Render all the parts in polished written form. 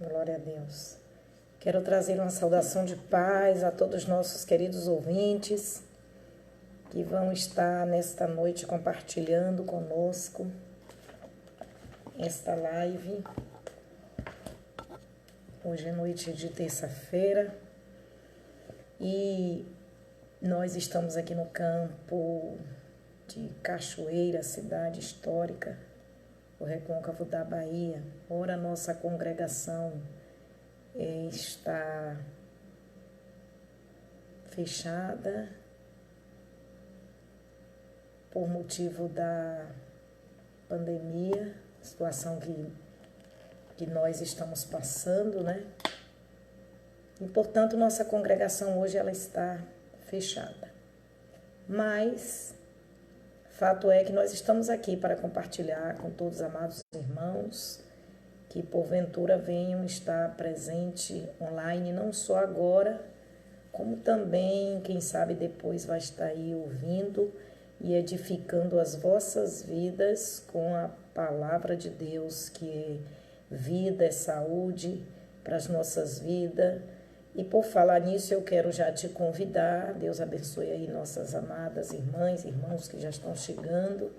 Glória a Deus. Quero trazer uma saudação de paz a todos os nossos queridos ouvintes que vão estar nesta noite compartilhando conosco esta live. Hoje é noite de terça-feira e nós estamos aqui no campo de Cachoeira, cidade histórica, o Recôncavo da Bahia. Ora, nossa congregação está fechada por motivo da pandemia, situação que nós estamos passando, né? E, portanto, nossa congregação hoje ela está fechada. Mas fato é que nós estamos aqui para compartilhar com todos os amados irmãos que porventura venham estar presente online, não só agora, como também, quem sabe depois vai estar aí ouvindo e edificando as vossas vidas com a palavra de Deus, que é vida, é saúde para as nossas vidas. E por falar nisso, eu quero já te convidar, Deus abençoe aí nossas amadas irmãs, irmãos que já estão chegando,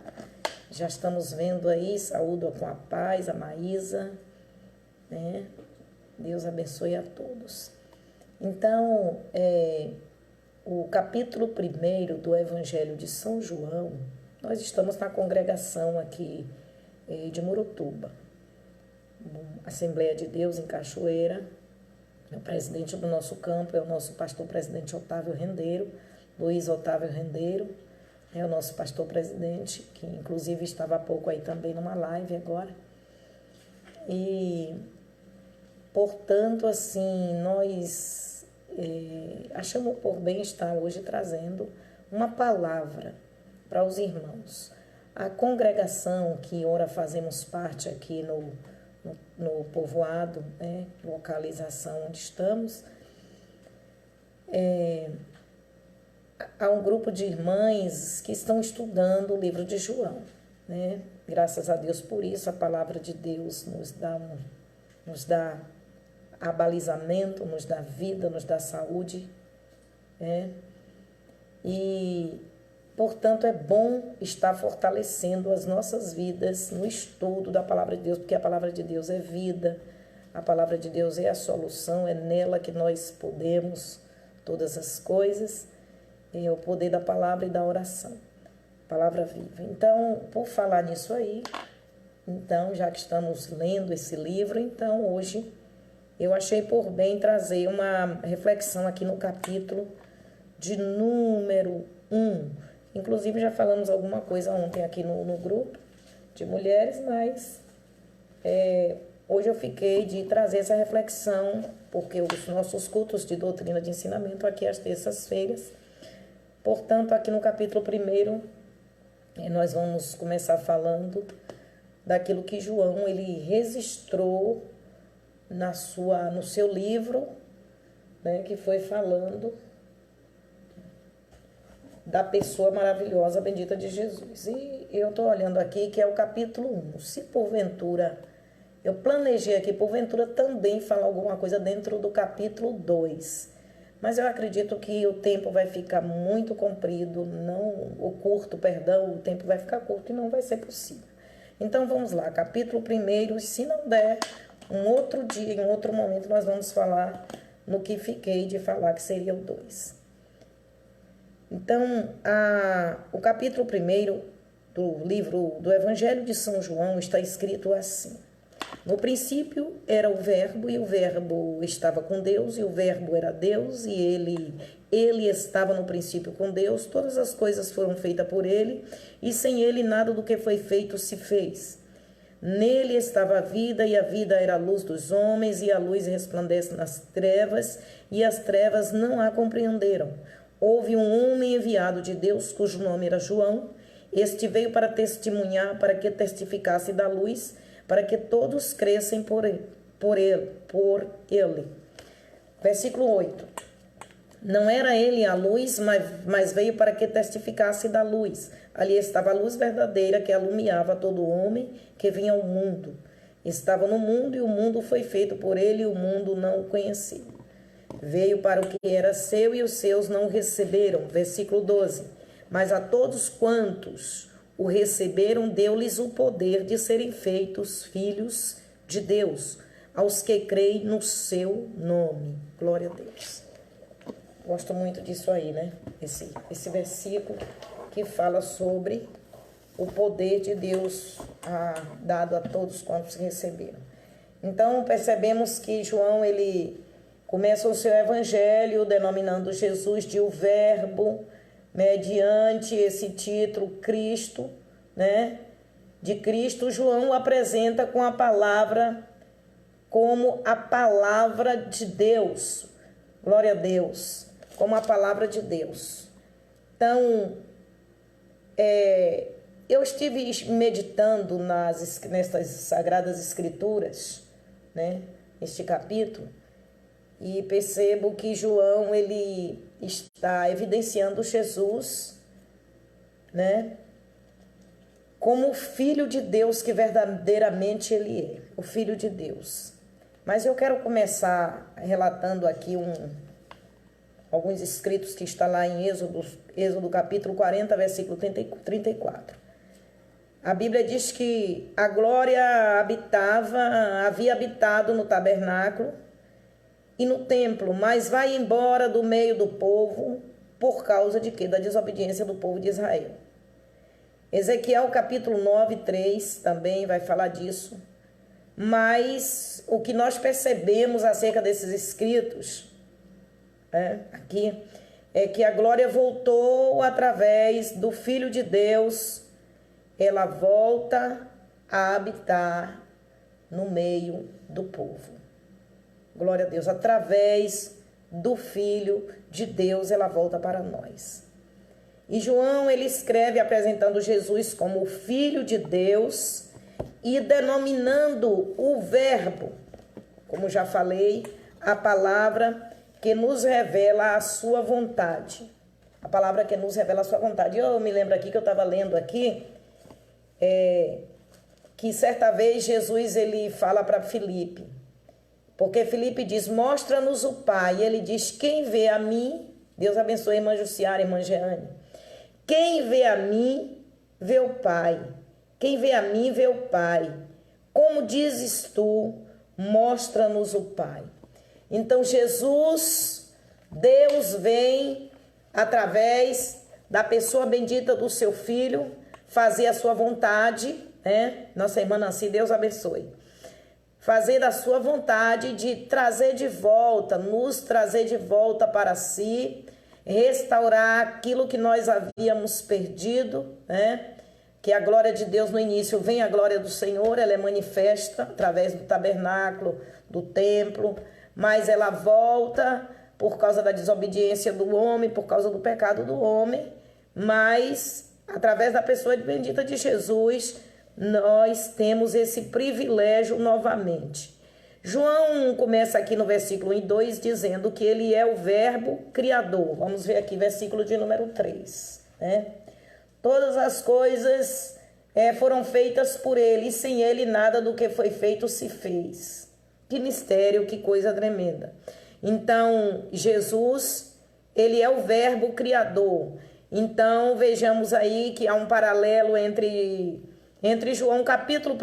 já estamos vendo aí, saúdo com a paz, a Maísa, né? Deus abençoe a todos. Então, o capítulo 1 do Evangelho de São João, nós estamos na congregação aqui de Murutuba, Assembleia de Deus em Cachoeira. O presidente do nosso campo é o nosso pastor presidente Otávio Rendeiro, Luiz Otávio Rendeiro, é o nosso pastor presidente, que inclusive estava há pouco aí também numa live agora. E, portanto, assim, nós achamos por bem estar hoje trazendo uma palavra para os irmãos. A congregação que ora fazemos parte aqui no povoado, né, localização onde estamos, há um grupo de irmãs que estão estudando o livro de João, né? Graças a Deus por isso, a palavra de Deus nos dá abalizamento, nos dá vida, nos dá saúde, né? E, portanto, é bom estar fortalecendo as nossas vidas no estudo da palavra de Deus, porque a palavra de Deus é vida, a palavra de Deus é a solução, é nela que nós podemos todas as coisas, é o poder da palavra e da oração, palavra viva. Então, por falar nisso aí, então, já que estamos lendo esse livro, então hoje eu achei por bem trazer uma reflexão aqui no capítulo de número 1. Inclusive já falamos alguma coisa ontem aqui no grupo de mulheres, mas hoje eu fiquei de trazer essa reflexão, porque os nossos cultos de doutrina de ensinamento aqui às terças-feiras. Portanto, aqui no capítulo 1, nós vamos começar falando daquilo que João ele registrou no seu livro, né, que foi falando da pessoa maravilhosa, bendita de Jesus. E eu estou olhando aqui que é o capítulo 1. Se porventura, eu planejei aqui, porventura também falar alguma coisa dentro do capítulo 2. Mas eu acredito que o tempo vai ficar muito comprido, o tempo vai ficar curto e não vai ser possível. Então vamos lá, capítulo 1, se não der, um outro dia, em outro momento, nós vamos falar no que fiquei de falar, que seria o 2. Então, o capítulo 1 do livro do Evangelho de São João está escrito assim: no princípio era o Verbo, e o Verbo estava com Deus, e o Verbo era Deus, e ele estava no princípio com Deus. Todas as coisas foram feitas por ele, e sem ele nada do que foi feito se fez. Nele estava a vida, e a vida era a luz dos homens, e a luz resplandece nas trevas, e as trevas não a compreenderam. Houve um homem enviado de Deus, cujo nome era João. Este veio para testemunhar, para que testificasse da luz, para que todos crescem por ele. Versículo 8. Não era ele a luz, mas veio para que testificasse da luz. Ali estava a luz verdadeira que alumiava todo homem que vinha ao mundo. Estava no mundo e o mundo foi feito por ele e o mundo não o conhecia. Veio para o que era seu e os seus não o receberam. Versículo 12. Mas a todos quantos o receberam, deu-lhes o poder de serem feitos filhos de Deus, aos que creem no seu nome. Glória a Deus. Gosto muito disso aí, né? Esse versículo que fala sobre o poder de Deus dado a todos quantos receberam. Então, percebemos que João, ele começa o seu evangelho denominando Jesus de o Verbo, mediante esse título, Cristo, né? De Cristo, João o apresenta com a palavra, como a palavra de Deus. Glória a Deus. Como a palavra de Deus. Então, eu estive meditando nestas Sagradas Escrituras, né? Este capítulo, e percebo que João, ele está evidenciando Jesus, né? Como o Filho de Deus que verdadeiramente ele é, o Filho de Deus. Mas eu quero começar relatando aqui alguns escritos que está lá em Êxodo capítulo 40, versículo 34. A Bíblia diz que a glória havia habitado no tabernáculo e no templo, mas vai embora do meio do povo, por causa de quê? Da desobediência do povo de Israel. Ezequiel capítulo 9, 3 também vai falar disso. Mas o que nós percebemos acerca desses escritos, aqui, é que a glória voltou através do Filho de Deus. Ela volta a habitar no meio do povo. Glória a Deus. Através do Filho de Deus, ela volta para nós. E João, ele escreve apresentando Jesus como o Filho de Deus e denominando o Verbo, como já falei, a palavra que nos revela a sua vontade. A palavra que nos revela a sua vontade. Eu me lembro aqui que eu estava lendo aqui, que certa vez Jesus, ele fala para Filipe, porque Filipe diz, mostra-nos o Pai. E ele diz, quem vê a mim, Deus abençoe a irmã Jussiara, irmã Jeane, quem vê a mim, vê o Pai. Quem vê a mim, vê o Pai. Como dizes tu, mostra-nos o Pai. Então Jesus, Deus vem através da pessoa bendita do seu Filho, fazer a sua vontade, né? Nossa irmã Nancy, Deus abençoe. Fazer a sua vontade de trazer de volta, nos trazer de volta para si, restaurar aquilo que nós havíamos perdido, né? Que a glória de Deus no início vem a glória do Senhor, ela é manifesta através do tabernáculo, do templo, mas ela volta por causa da desobediência do homem, por causa do pecado do homem, mas através da pessoa bendita de Jesus, nós temos esse privilégio novamente. João começa aqui no versículo 1 e 2 dizendo que ele é o Verbo Criador. Vamos ver aqui, versículo de número 3, né? Todas as coisas foram feitas por ele, e sem ele nada do que foi feito se fez. Que mistério, que coisa tremenda. Então, Jesus, ele é o Verbo Criador. Então, vejamos aí que há um paralelo entre João capítulo 1,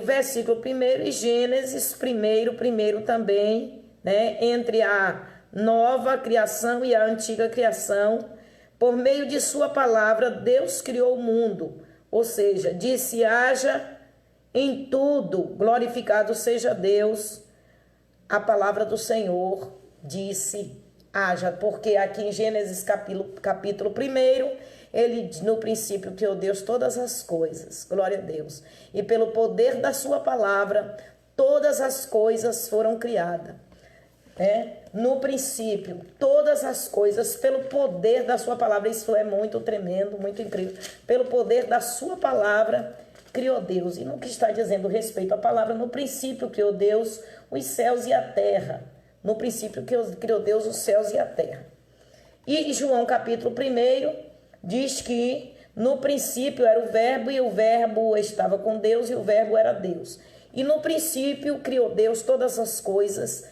versículo 1 e Gênesis 1 também, né? Entre a nova criação e a antiga criação. Por meio de sua palavra, Deus criou o mundo, ou seja, disse, haja em tudo, glorificado seja Deus. A palavra do Senhor disse, haja, porque aqui em Gênesis capítulo 1, ele no princípio criou Deus todas as coisas, glória a Deus. E pelo poder da sua palavra, todas as coisas foram criadas. No princípio, todas as coisas, pelo poder da sua palavra, isso é muito tremendo, muito incrível. Pelo poder da sua palavra, criou Deus. E no que está dizendo respeito à palavra, no princípio criou Deus os céus e a terra. No princípio criou Deus os céus e a terra. E João capítulo 1 diz que No princípio era o verbo, e o verbo estava com Deus, e o verbo era Deus. E no princípio criou Deus todas as coisas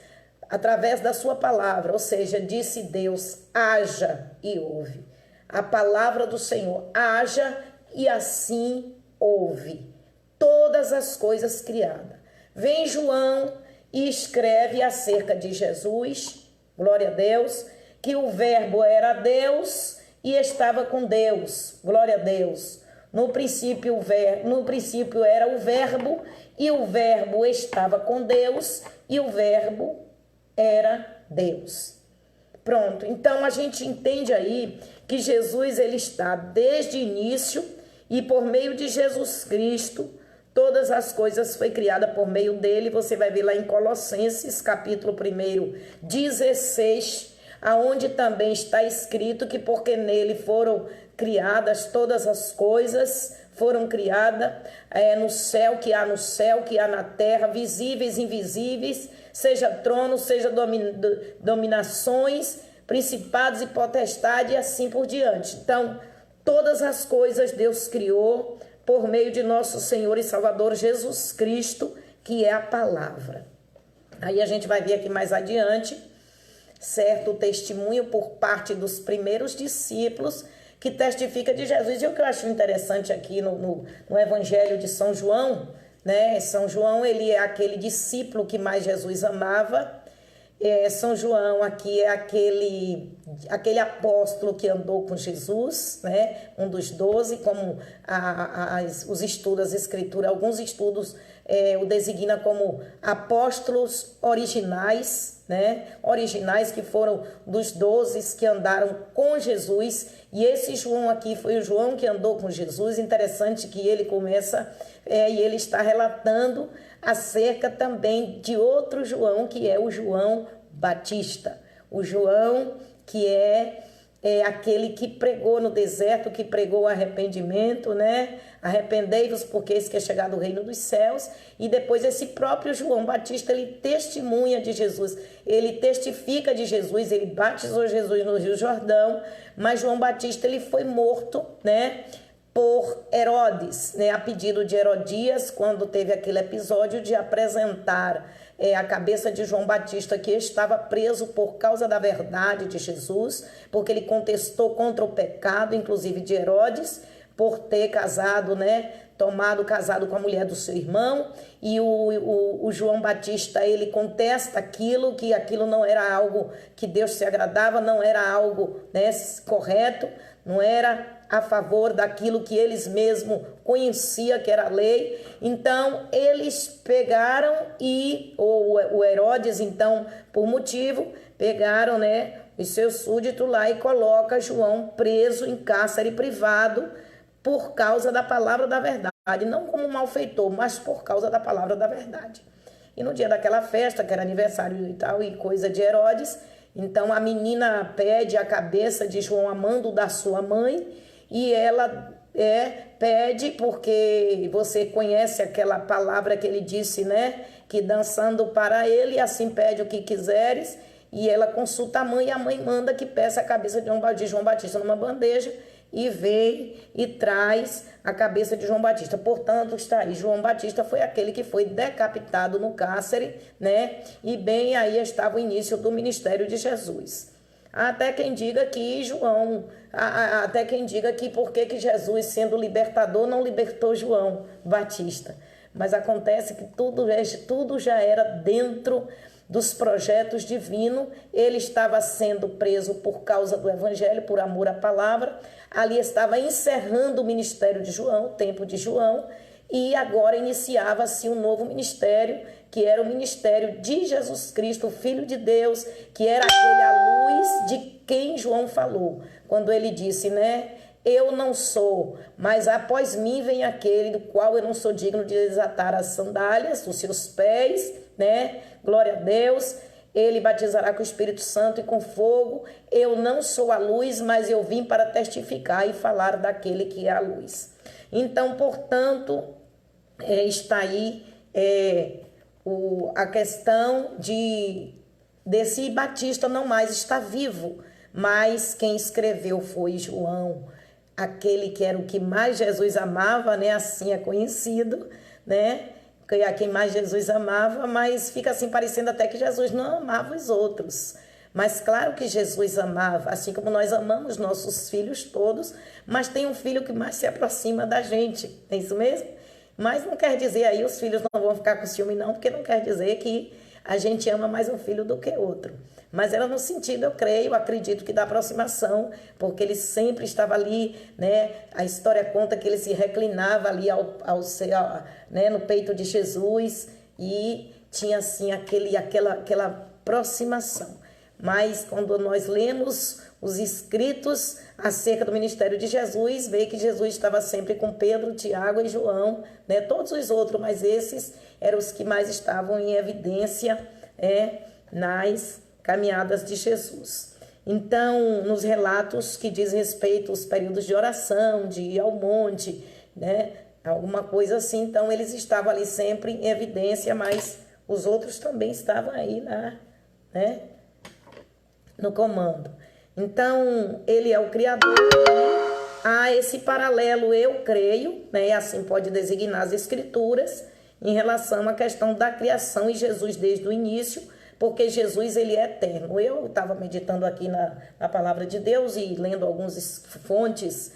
através da sua palavra, ou seja, disse Deus, haja e houve. A palavra do Senhor, haja e assim houve. Todas as coisas criadas. Vem João e escreve acerca de Jesus, glória a Deus, que o verbo era Deus e estava com Deus, glória a Deus. No princípio era o verbo, e o verbo estava com Deus, e o verbo era Deus. Pronto, então a gente entende aí que Jesus ele está desde o início, e por meio de Jesus Cristo, todas as coisas foi criada por meio dele. Você vai ver lá em Colossenses, capítulo 1, 16, aonde também está escrito que porque nele foram criadas todas as coisas, foram criadas no céu, que há no céu, que há na terra, visíveis e invisíveis, seja tronos, seja dominações, principados e potestades, e assim por diante. Então, todas as coisas Deus criou por meio de nosso Senhor e Salvador Jesus Cristo, que é a palavra. Aí a gente vai ver aqui mais adiante, certo, o testemunho por parte dos primeiros discípulos, que testifica de Jesus. E o que eu acho interessante aqui no Evangelho de São João, né? São João, ele é aquele discípulo que mais Jesus amava. São João aqui é aquele apóstolo que andou com Jesus, né? Um dos 12, como os estudos, as escrituras, alguns estudos o designa como apóstolos originais, né? Originais, que foram dos 12 que andaram com Jesus. E esse João aqui foi o João que andou com Jesus. Interessante que ele começa e ele está relatando acerca também de outro João, que é o João Batista. O João que é aquele que pregou no deserto, que pregou o arrependimento, né? Arrependei-vos, porque esse que é chegado o reino dos céus. E depois esse próprio João Batista, ele testemunha de Jesus, ele testifica de Jesus, ele batizou Jesus no Rio Jordão, mas João Batista ele foi morto, né? Por Herodes, né? A pedido de Herodias, quando teve aquele episódio de apresentar a cabeça de João Batista, que estava preso por causa da verdade de Jesus, porque ele contestou contra o pecado, inclusive de Herodes, por ter casado, né? Casado com a mulher do seu irmão. E o João Batista, ele contesta aquilo, que aquilo não era algo que Deus se agradava, não era algo, né, correto, não era a favor daquilo que eles mesmos conheciam que era a lei. Então eles pegaram o Herodes, então, por motivo, pegaram, né, os seus súditos lá e coloca João preso em cárcere privado por causa da palavra da verdade, não como malfeitor, mas por causa da palavra da verdade. E no dia daquela festa, que era aniversário e tal, e coisa de Herodes, então a menina pede a cabeça de João a mando da sua mãe, e ela pede, porque você conhece aquela palavra que ele disse, né? Que dançando para ele, assim pede o que quiseres. E ela consulta a mãe, e a mãe manda que peça a cabeça de João Batista numa bandeja, e vem e traz a cabeça de João Batista. Portanto, está aí, João Batista foi aquele que foi decapitado no cárcere, né? E bem aí estava o início do ministério de Jesus. Até quem diga que por que Jesus, sendo libertador, não libertou João Batista. Mas acontece que tudo já era dentro dos projetos divinos. Ele estava sendo preso por causa do evangelho, por amor à palavra. Ali estava encerrando o ministério de João, o tempo de João, e agora iniciava-se um novo ministério, que era o ministério de Jesus Cristo, o Filho de Deus, que era aquele a luz de quem João falou, quando ele disse, né? Eu não sou, mas após mim vem aquele do qual eu não sou digno de desatar as sandálias dos seus pés, né? Glória a Deus. Ele batizará com o Espírito Santo e com fogo. Eu não sou a luz, mas eu vim para testificar e falar daquele que é a luz. Então, portanto, está aí a questão desse Batista não mais está vivo, mas quem escreveu foi João. aquele que era o que mais Jesus amava, né? Assim é conhecido, né? Que a quem mais Jesus amava, mas fica assim parecendo até que Jesus não amava os outros. Mas claro que Jesus amava, assim como nós amamos nossos filhos todos, mas tem um filho que mais se aproxima da gente, é isso mesmo? Mas não quer dizer aí, os filhos não vão ficar com ciúme não, porque não quer dizer que a gente ama mais um filho do que outro. Mas era no sentido, eu creio, acredito que da aproximação, porque ele sempre estava ali, né? A história conta que ele se reclinava ali né? No peito de Jesus e tinha assim aquela aproximação. Mas quando nós lemos os escritos acerca do ministério de Jesus, vê que Jesus estava sempre com Pedro, Tiago e João, né? Todos os outros, mas esses eram os que mais estavam em evidência nas caminhadas de Jesus. Então, nos relatos que diz respeito aos períodos de oração, de ir ao monte, né? Alguma coisa assim, então eles estavam ali sempre em evidência, mas os outros também estavam aí né? No comando. Então, ele é o Criador. Há esse paralelo, eu creio, né? E assim pode designar as Escrituras em relação à questão da criação e Jesus desde o início, porque Jesus ele é eterno. Eu estava meditando aqui na palavra de Deus e lendo algumas fontes,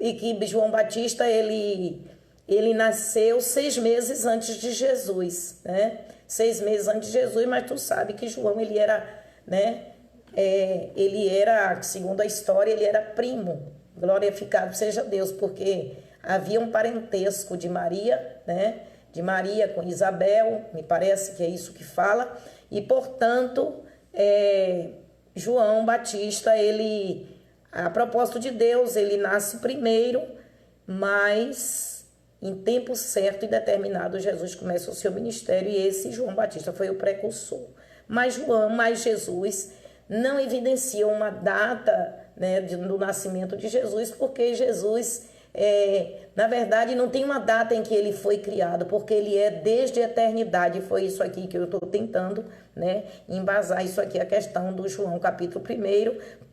e que João Batista ele nasceu 6 meses antes de Jesus, né? 6 meses antes de Jesus, mas tu sabe que João ele era, né? Ele era, segundo a história, ele era primo, glorificado seja Deus, porque havia um parentesco de Maria, né? De Maria com Isabel, me parece que é isso que fala, e portanto, João Batista, ele, a propósito de Deus, ele nasce primeiro, mas em tempo certo e determinado, Jesus começa o seu ministério e esse João Batista foi o precursor. Mas Jesus não evidencia uma data, né, do nascimento de Jesus, porque Jesus, na verdade, não tem uma data em que ele foi criado, porque ele é desde a eternidade. Foi isso aqui que eu estou tentando, né, embasar isso aqui, a questão do João capítulo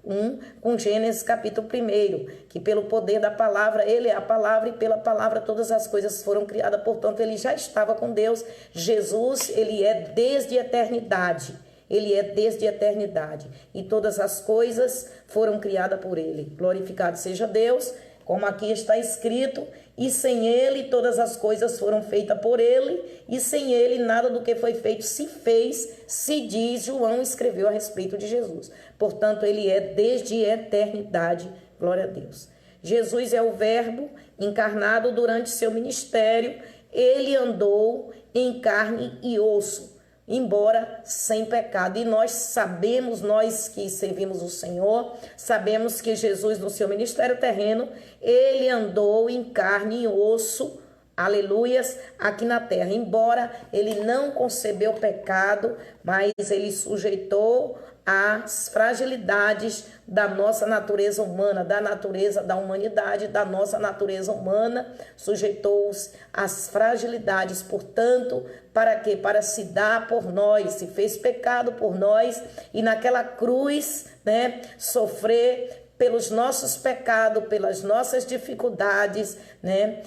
1, com Gênesis capítulo 1, que pelo poder da palavra, ele é a palavra e pela palavra todas as coisas foram criadas, portanto ele já estava com Deus. Jesus, ele é desde a eternidade. Ele é desde a eternidade e todas as coisas foram criadas por ele. Glorificado seja Deus, como aqui está escrito, e sem ele todas as coisas foram feitas por ele, e sem ele nada do que foi feito se fez, se diz, João escreveu a respeito de Jesus. Portanto, ele é desde a eternidade, glória a Deus. Jesus é o Verbo encarnado durante seu ministério, ele andou em carne e osso, embora sem pecado. E nós sabemos, nós que servimos o Senhor, sabemos que Jesus no seu ministério terreno, ele andou em carne e osso, aleluias, aqui na terra. Embora ele não concebeu pecado, mas ele sujeitou as fragilidades da nossa natureza humana, da natureza da humanidade, da nossa natureza humana, sujeitou-os às fragilidades, portanto, para quê? Para se dar por nós, se fez pecado por nós e naquela cruz, né, sofrer pelos nossos pecados, pelas nossas dificuldades, né,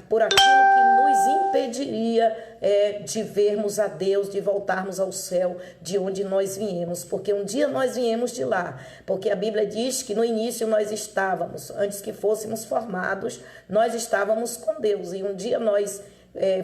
por aquilo que nos impediria de vermos a Deus, de voltarmos ao céu, de onde nós viemos, porque um dia nós viemos de lá, porque a Bíblia diz que no início nós estávamos, antes que fôssemos formados, nós estávamos com Deus, e um dia nós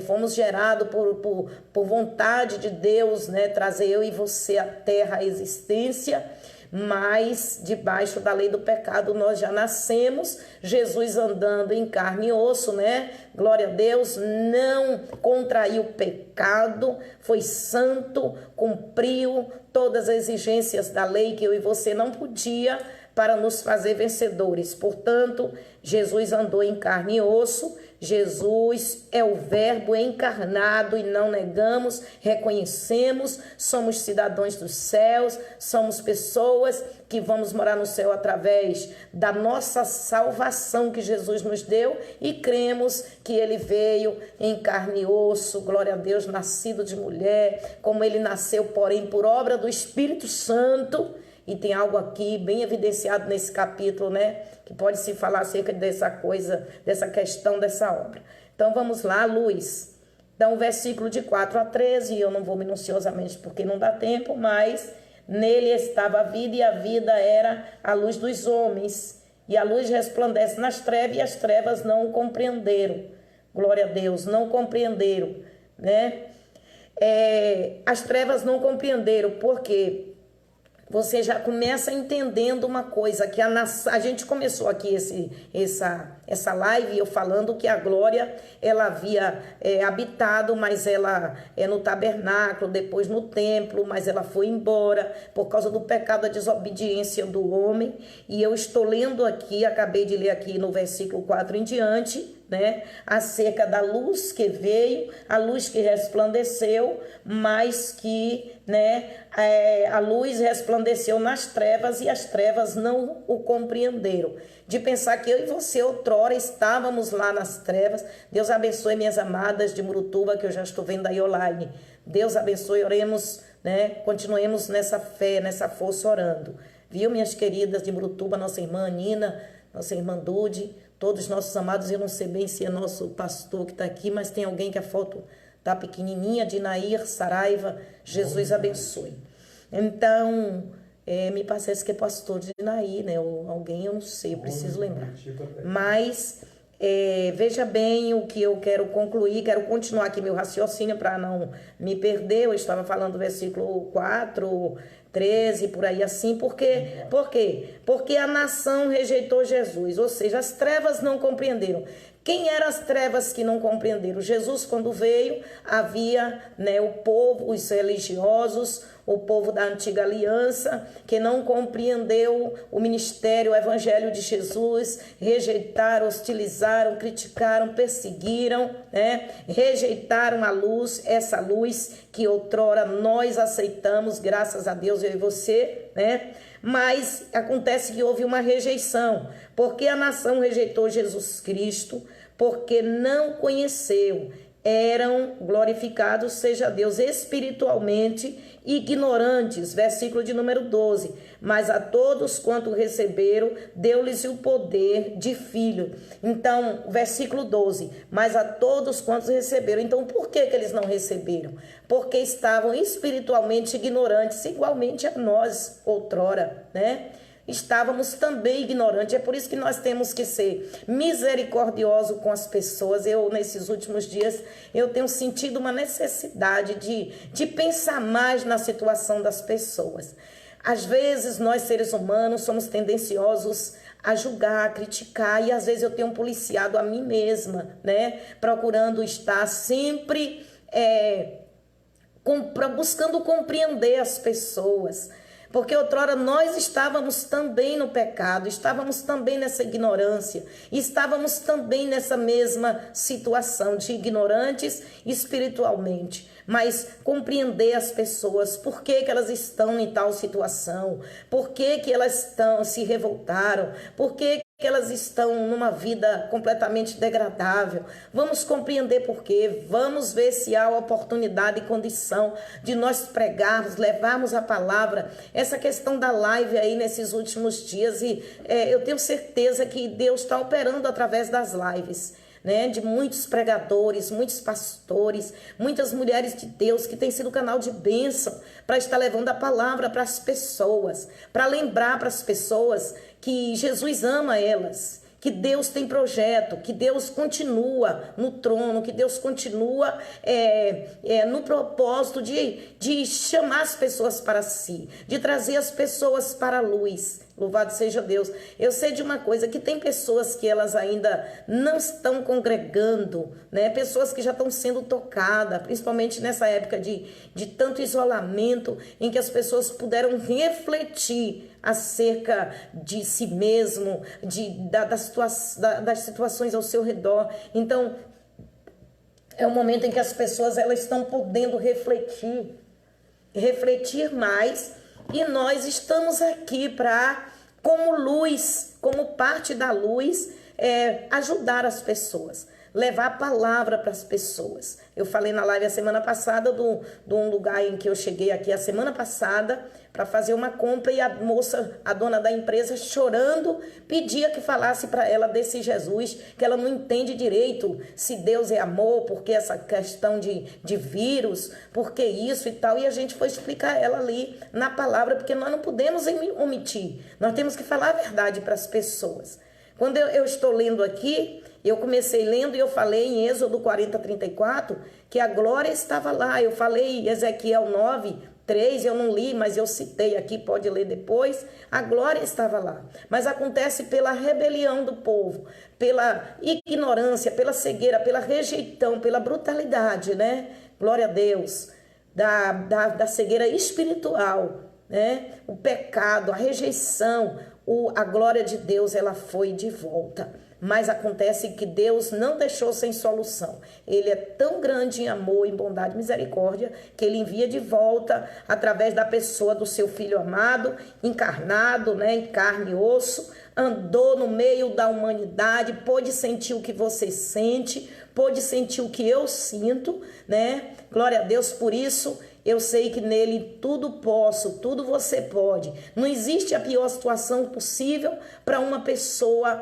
fomos gerados por vontade de Deus, né, trazer eu e você à terra, à existência, mas debaixo da lei do pecado nós já nascemos. Jesus andando em carne e osso, né? Glória a Deus, não contraiu pecado, foi santo, cumpriu todas as exigências da lei que eu e você não podia para nos fazer vencedores. Portanto, Jesus andou em carne e osso. Jesus é o Verbo encarnado e não negamos, reconhecemos, somos cidadãos dos céus, somos pessoas que vamos morar no céu através da nossa salvação que Jesus nos deu e cremos que ele veio em carne e osso, glória a Deus, nascido de mulher, como ele nasceu, porém, por obra do Espírito Santo. e tem algo aqui bem evidenciado nesse capítulo, né? Que pode se falar acerca dessa coisa, dessa questão dessa obra. Então vamos lá, luz. Então, o versículo de 4 a 13, eu não vou minuciosamente porque não dá tempo, mas nele estava a vida e a vida era a luz dos homens. E a luz resplandece nas trevas e as trevas não o compreenderam. Glória a Deus, não compreenderam, né? As trevas não compreenderam, porque você já começa entendendo uma coisa, que a gente começou aqui essa live eu falando que a glória, ela havia habitado, mas ela no tabernáculo, depois no templo, mas ela foi embora por causa do pecado da desobediência do homem. E eu estou lendo aqui, acabei de ler aqui no versículo 4 em diante, né, acerca da luz que veio, a luz que resplandeceu, mas que, né, a luz resplandeceu nas trevas e as trevas não o compreenderam. De pensar que eu e você outrora estávamos lá nas trevas. Deus abençoe minhas amadas de Murutuba, que eu já estou vendo aí online. Deus abençoe, oremos, né, continuemos nessa fé, nessa força orando. Viu, minhas queridas de Murutuba, nossa irmã Nina, nossa irmã Dude, todos nossos amados. Eu não sei bem se é nosso pastor que está aqui, mas tem alguém que a foto está pequenininha, de Nair Saraiva. Jesus abençoe. Então, me parece que é pastor de Nair, né? Ou alguém, eu não sei, eu preciso lembrar. Mas, veja bem o que eu quero concluir, quero continuar aqui meu raciocínio para não me perder. Eu estava falando do versículo 4, 13, por aí assim. Por quê? Porque a nação rejeitou Jesus, ou seja, as trevas não compreenderam. Quem eram as trevas que não compreenderam? Jesus, quando veio, havia, né, o povo, os religiosos, o povo da antiga aliança, que não compreendeu o ministério, o evangelho de Jesus, rejeitaram, hostilizaram, criticaram, perseguiram, né, rejeitaram a luz, essa luz que outrora nós aceitamos, graças a Deus, eu e você, né? Mas acontece que houve uma rejeição, porque a nação rejeitou Jesus Cristo, porque não conheceu, eram, glorificados seja Deus, espiritualmente ignorantes. Versículo de número 12. Mas a todos quanto receberam, deu-lhes o poder de filho. Então, versículo 12. Mas a todos quantos receberam. Então, por que eles não receberam? Porque estavam espiritualmente ignorantes, igualmente a nós outrora, né? Estávamos também ignorantes. É por isso que nós temos que ser misericordiosos com as pessoas. Eu, nesses últimos dias, eu tenho sentido uma necessidade de pensar mais na situação das pessoas. Às vezes, nós, seres humanos, somos tendenciosos a julgar, a criticar, e às vezes eu tenho policiado a mim mesma, né? Procurando estar sempre buscando compreender as pessoas. Porque outrora nós estávamos também no pecado, estávamos também nessa ignorância, estávamos também nessa mesma situação de ignorantes espiritualmente. Mas compreender as pessoas, por que elas estão em tal situação, por que elas se revoltaram, por que elas estão numa vida completamente degradável. Vamos compreender por quê, vamos ver se há oportunidade e condição de nós pregarmos, levarmos a palavra. Essa questão da live aí nesses últimos dias, e eu tenho certeza que Deus está operando através das lives, né, de muitos pregadores, muitos pastores, muitas mulheres de Deus que têm sido canal de bênção para estar levando a palavra para as pessoas, para lembrar para as pessoas que Jesus ama elas, que Deus tem projeto, que Deus continua no trono, que Deus continua no propósito de chamar as pessoas para si, de trazer as pessoas para a luz. Louvado seja Deus. Eu sei de uma coisa, que tem pessoas que elas ainda não estão congregando, né? Pessoas que já estão sendo tocadas, principalmente nessa época de tanto isolamento, em que as pessoas puderam refletir acerca de si mesmo, das situações ao seu redor. Então, é um momento em que as pessoas elas estão podendo refletir mais, e nós estamos aqui para, como luz, como parte da luz, ajudar as pessoas. levar a palavra para as pessoas. Eu falei na live a semana passada de um lugar em que eu cheguei aqui a semana passada para fazer uma compra e a moça, a dona da empresa, chorando, pedia que falasse para ela desse Jesus, que ela não entende direito se Deus é amor, porque essa questão de vírus, porque isso e tal. E a gente foi explicar ela ali na palavra, porque nós não podemos omitir, nós temos que falar a verdade para as pessoas. Quando eu estou lendo aqui, eu comecei lendo e eu falei em Êxodo 40:34 que a glória estava lá. Eu falei em Ezequiel 9:3, eu não li, mas eu citei aqui, pode ler depois. A glória estava lá. Mas acontece pela rebelião do povo, pela ignorância, pela cegueira, pela rejeição, pela brutalidade, né? Glória a Deus. Da cegueira espiritual, né? O pecado, a rejeição, a glória de Deus, ela foi de volta. Mas acontece que Deus não deixou sem solução. Ele é tão grande em amor, em bondade e misericórdia, que ele envia de volta através da pessoa do seu Filho amado, encarnado, né, em carne e osso, andou no meio da humanidade, pôde sentir o que você sente, pôde sentir o que eu sinto, né? Glória a Deus por isso. Eu sei que nele tudo posso, tudo você pode. Não existe a pior situação possível para uma pessoa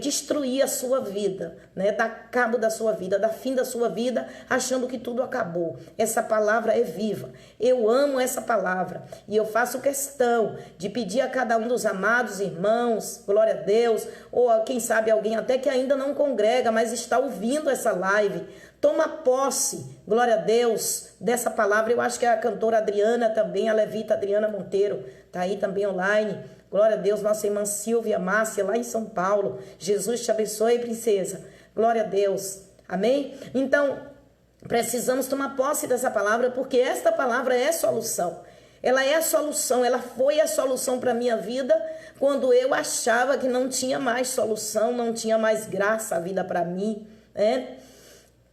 destruir a sua vida, né? Dar cabo da sua vida, dar fim da sua vida, achando que tudo acabou. Essa palavra é viva. Eu amo essa palavra e eu faço questão de pedir a cada um dos amados irmãos, glória a Deus, ou quem sabe alguém até que ainda não congrega, mas está ouvindo essa live, toma posse, glória a Deus, dessa palavra. Eu acho que a cantora Adriana também, a levita Adriana Monteiro, está aí também online. Glória a Deus, nossa irmã Silvia Márcia, lá em São Paulo. Jesus te abençoe, princesa. Glória a Deus. Amém? Então, precisamos tomar posse dessa palavra, porque esta palavra é solução. Ela é a solução, ela foi a solução para a minha vida quando eu achava que não tinha mais solução, não tinha mais graça a vida para mim, né?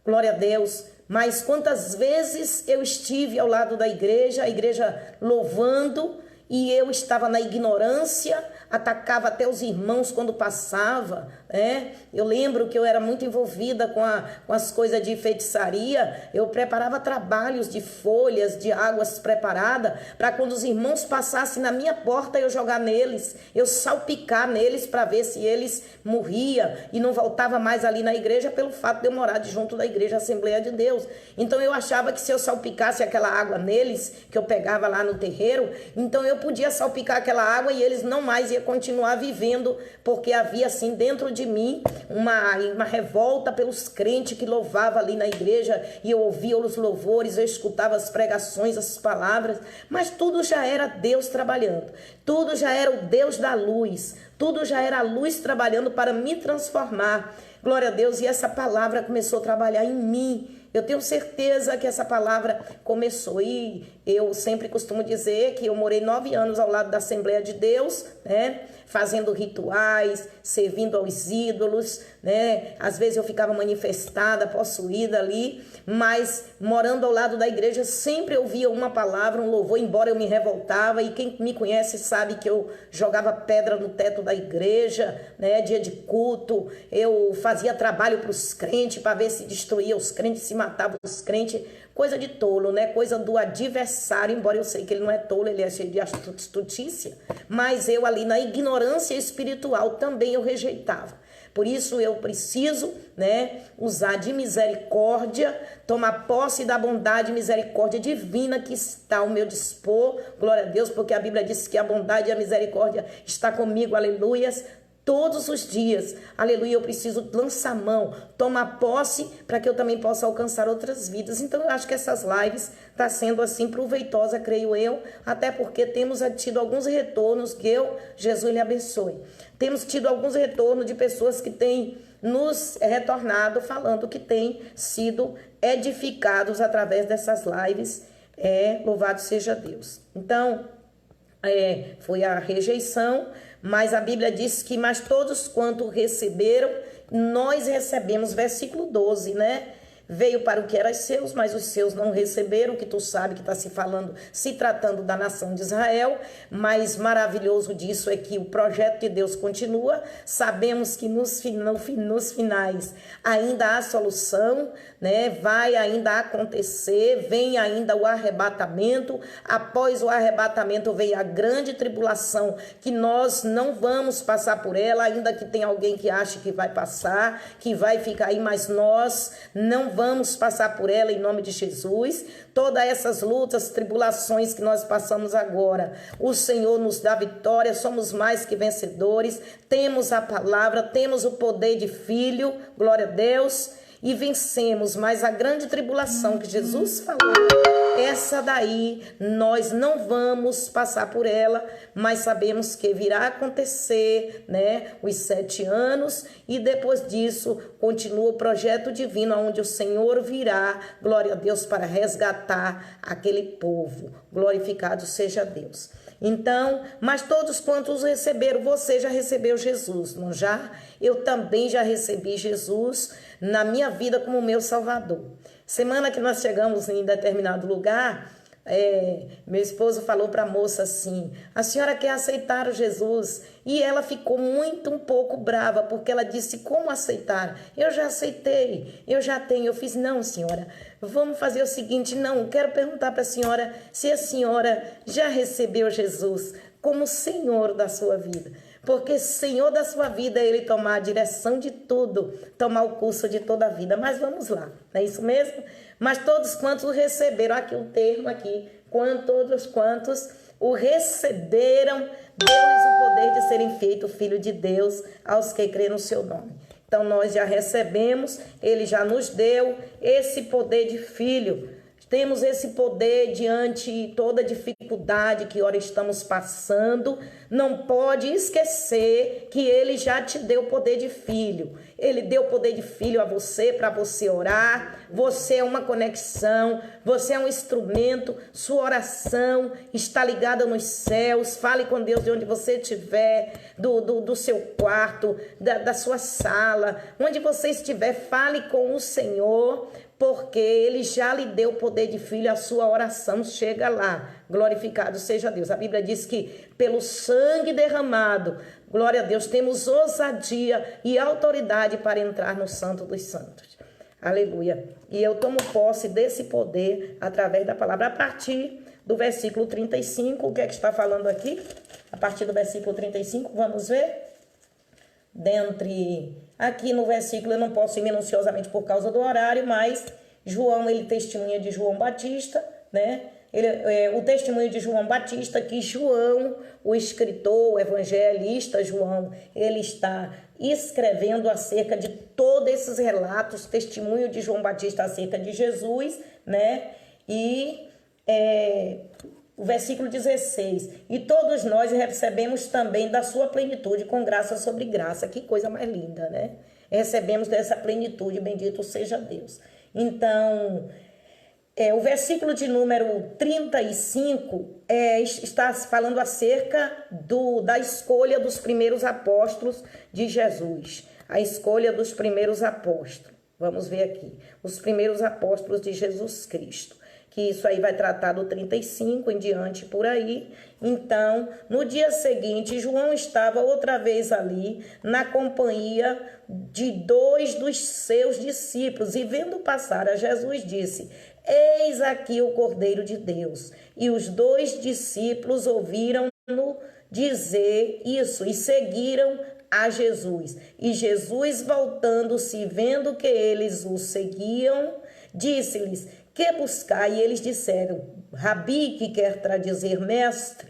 Glória a Deus. Mas quantas vezes eu estive ao lado da igreja, a igreja louvando, e eu estava na ignorância, atacava até os irmãos quando passava, né? Eu lembro que eu era muito envolvida com as coisas de feitiçaria. Eu preparava trabalhos de folhas, de águas preparadas, para quando os irmãos passassem na minha porta, eu jogar neles, eu salpicar neles para ver se eles morriam e não voltava mais ali na igreja pelo fato de eu morar junto da igreja Assembleia de Deus. Então eu achava que se eu salpicasse aquela água neles, que eu pegava lá no terreiro, então eu podia salpicar aquela água e eles não mais iam continuar vivendo, porque havia assim dentro de mim uma revolta pelos crentes que louvavam ali na igreja, e eu ouvia os louvores, eu escutava as pregações, as palavras, mas tudo já era Deus trabalhando, tudo já era o Deus da luz, tudo já era a luz trabalhando para me transformar. Glória a Deus. E essa palavra começou a trabalhar em mim. Eu tenho certeza que essa palavra começou, e eu sempre costumo dizer que eu morei 9 anos ao lado da Assembleia de Deus, né? Fazendo rituais, servindo aos ídolos, né? Às vezes eu ficava manifestada, possuída ali, mas morando ao lado da igreja sempre eu via uma palavra, um louvor, embora eu me revoltava, e quem me conhece sabe que eu jogava pedra no teto da igreja, né? Dia de culto, eu fazia trabalho para os crentes, para ver se destruía os crentes, se matava os crentes, coisa de tolo, né? Coisa do adversário, embora eu sei que ele não é tolo, ele é cheio de astutícia, mas eu ali na ignorância espiritual também eu rejeitava. Por isso eu preciso, né, usar de misericórdia, tomar posse da bondade e misericórdia divina que está ao meu dispor, glória a Deus, porque a Bíblia diz que a bondade e a misericórdia está comigo, aleluias, todos os dias, aleluia. Eu preciso lançar mão, tomar posse, para que eu também possa alcançar outras vidas. Então eu acho que essas lives estão sendo assim proveitosa, creio eu, até porque temos tido alguns retornos que Jesus lhe abençoe. Temos tido alguns retornos de pessoas que têm nos retornado falando que têm sido edificados através dessas lives. Louvado seja Deus. Então, foi a rejeição, mas a Bíblia diz que mas todos quanto receberam, nós recebemos, versículo 12, né? Veio para o que era seus, mas os seus não receberam, que tu sabe que está se tratando da nação de Israel, mas maravilhoso disso é que o projeto de Deus continua, sabemos que nos finais ainda há solução, né? Vai ainda acontecer, vem ainda o arrebatamento, após o arrebatamento vem a grande tribulação, que nós não vamos passar por ela, ainda que tenha alguém que ache que vai passar, que vai ficar aí, mas nós não vamos passar por ela em nome de Jesus. Todas essas lutas, tribulações que nós passamos agora, o Senhor nos dá vitória, somos mais que vencedores, temos a palavra, temos o poder de filho, glória a Deus, e vencemos. Mas a grande tribulação que Jesus falou, essa daí nós não vamos passar por ela, mas sabemos que virá acontecer, né, os 7 anos, e depois disso continua o projeto divino, onde o Senhor virá, glória a Deus, para resgatar aquele povo. Glorificado seja Deus. Então, mas todos quantos receberam, você já recebeu Jesus, não já? Eu também já recebi Jesus na minha vida como meu Salvador. Semana que nós chegamos em determinado lugar, meu esposo falou para a moça assim: a senhora quer aceitar o Jesus? E ela ficou um pouco brava, porque ela disse: como aceitar? Eu já aceitei, eu já tenho. Eu fiz: não, senhora, vamos fazer o seguinte, não, quero perguntar para a senhora se a senhora já recebeu Jesus como Senhor da sua vida. Porque Senhor da sua vida é Ele tomar a direção de tudo, tomar o curso de toda a vida. Mas vamos lá, não é isso mesmo? Mas todos quantos receberam, aqui o termo aqui, todos quantos o receberam, deu-lhes o poder de serem feitos filho de Deus aos que crêem no seu nome. Então nós já recebemos, Ele já nos deu esse poder de filho. Temos esse poder diante de toda dificuldade que ora estamos passando. Não pode esquecer que Ele já te deu o poder de filho. Ele deu o poder de filho a você, para você orar. Você é uma conexão, você é um instrumento. Sua oração está ligada nos céus. Fale com Deus de onde você estiver, do seu quarto, da sua sala. Onde você estiver, fale com o Senhor, porque Ele já lhe deu o poder de filho, a sua oração chega lá. Glorificado seja Deus. A Bíblia diz que pelo sangue derramado, glória a Deus, temos ousadia e autoridade para entrar no Santo dos Santos. Aleluia. E eu tomo posse desse poder através da palavra. A partir do versículo 35, o que é que está falando aqui? A partir do versículo 35, vamos ver? Aqui no versículo eu não posso ir minuciosamente por causa do horário, mas João, ele testemunha de João Batista, né? O testemunho de João Batista, que João, o escritor, o evangelista João, ele está escrevendo acerca de todos esses relatos, testemunho de João Batista acerca de Jesus, né? E o versículo 16, e todos nós recebemos também da sua plenitude com graça sobre graça. Que coisa mais linda, né? Recebemos dessa plenitude, bendito seja Deus. Então, o versículo de número 35 está falando acerca da escolha dos primeiros apóstolos de Jesus. A escolha dos primeiros apóstolos. Vamos ver aqui. Os primeiros apóstolos de Jesus Cristo. Que isso aí vai tratar do 35 em diante por aí. Então, no dia seguinte, João estava outra vez ali, na companhia de 2 dos seus discípulos, e vendo passar a Jesus, disse: eis aqui o Cordeiro de Deus. E os 2 discípulos ouviram-no dizer isso e seguiram a Jesus. E Jesus, voltando-se, vendo que eles o seguiam, disse-lhes: que buscar? E eles disseram: Rabi, que quer dizer mestre,